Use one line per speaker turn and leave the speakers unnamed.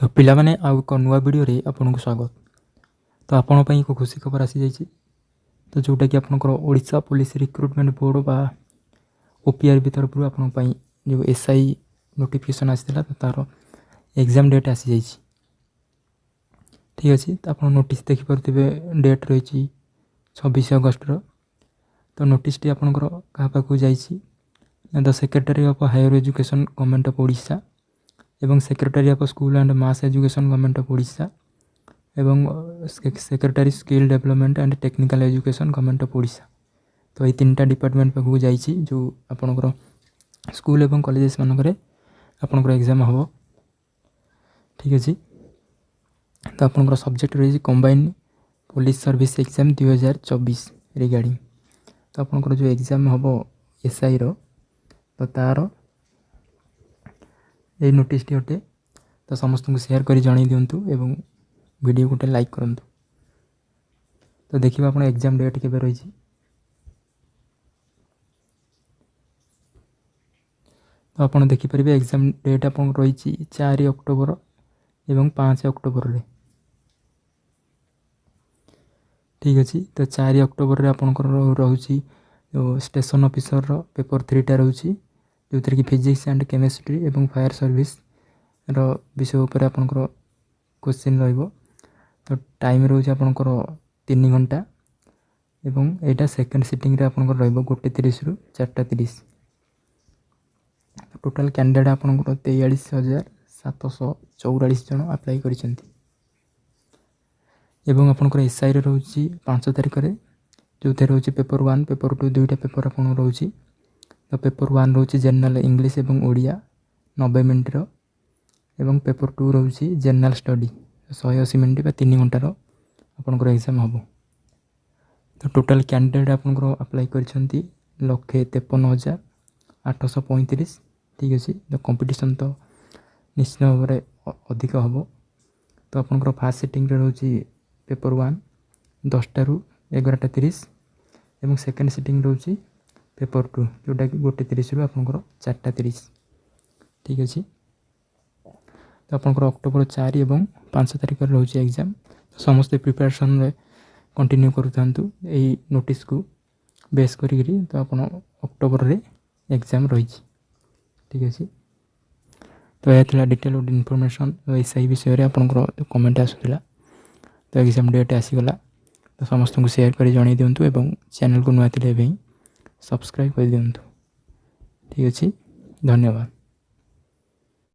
तो पिलामाने आउ एक नुआ वीडियो रे आपनको स्वागत। तो आपण पई एक खुशी खबर आसी जाइए। तो जोटा कि आपनकर ओडिशा पुलिस रिक्रुटमेंट बोर्ड बा ओपीआरबी तरफ आपण पई जो एसआई नोटिफिकेशन आसीला तो तार एग्जाम डेट आसी जाइए। ठीक अच्छे तो आप नोटिस देखिपे डेट रही 26 अगस्ट रो। तो नोटिस टी आपनकर क्या पाखु जाइए the secretary of higher education government of Odisha एवं secretary of school and mass education government of Odisha एवं secretary skill development and technical education government of Odisha. तो ये तीन टा डिपार्टमेंट पाखु जाइए जो आपनकर स्कूल एवं कॉलेजेस मानक आपनकर एग्जाम हम। ठीक अच्छे तो आपनकर सब्जेक्ट रही combine police service exam 2024 regarding. तो आपनकर जो एग्जाम हम एसआई रो तो तार ये नोटिस टी अटे। तो समस्त को शेयर कर जन दिंतु एवं वीडियो गोटे लाइक करूँ। तो देखिए आप एग्जाम डेट के रही। तो आप देखिपारे एग्जाम डेट आप रही 4 अक्टोबर एवं 5 अक्टोबर रे। ठीक अच्छे तो 4 अक्टोबर रे आपनकर रोची स्टेशन ऑफिसर रो पेपर 3टा रोची जो थी कि फिजिक्स एंड केमिस्ट्री एवं फायर सर्विस रो विषय उपर आपनकर क्वेश्चन रहिबो। तो टाइम रोज आपनकर 3 घंटा एवं एटा सेकंड सिटिंग रे आपनकर रहिबो 1:30 रु 4:30। टोटल कैंडिडेट आपनकर 43,744 जन अप्लाई करिसेंती एवं आपनकर एसआई रे रोची 5 तारिख रे जो थे रोची पेपर 1 पेपर 2 दुईटा पेपर आपन रोची। तो पेपर 1 रोची जनरल इंग्लिश एवं ओडिया 90 मिनट रो एवं पेपर 2 रोची जनरल स्टडी 180 मिनट बा 3 घंटार आपनकर एग्जाम हम। तो टोटल कैंडिडेट आपनकर अप्लाई करिसेंती 1,53,835। ठीक अच्छे तो कंपटीशन तो निश्चित भाव में अधिक हम। तो आपनकर फास्ट सिटिंग रे रोची पेपर 1 10टा रु 11:30 एवं सेकेंड सिटिंग रोची पेपर 2 जोटा कि 1:30 रु आपनकर 4:30। ठीक अच्छे तो आपनकर अक्टोबर 4 एवं 5 तारिख रोची एग्जाम। तो समस्ते प्रिपरेशन रे कंटिन्यू करूँ यही नोटिस को बेस करी। तो आप अक्टोबर रे एग्जाम रही। ठीक अच्छे तो यह था डिटेल इनफॉरमेशन एसआई विषय में आपंकर कमेंट आसूला। तो एग्जाम डेट आसीगला तो समस्त को शेयर कर जन दिंतु एवं चैनल को नुआ सब्सक्राइब कर दिंतु। ठीक अच्छे धन्यवाद।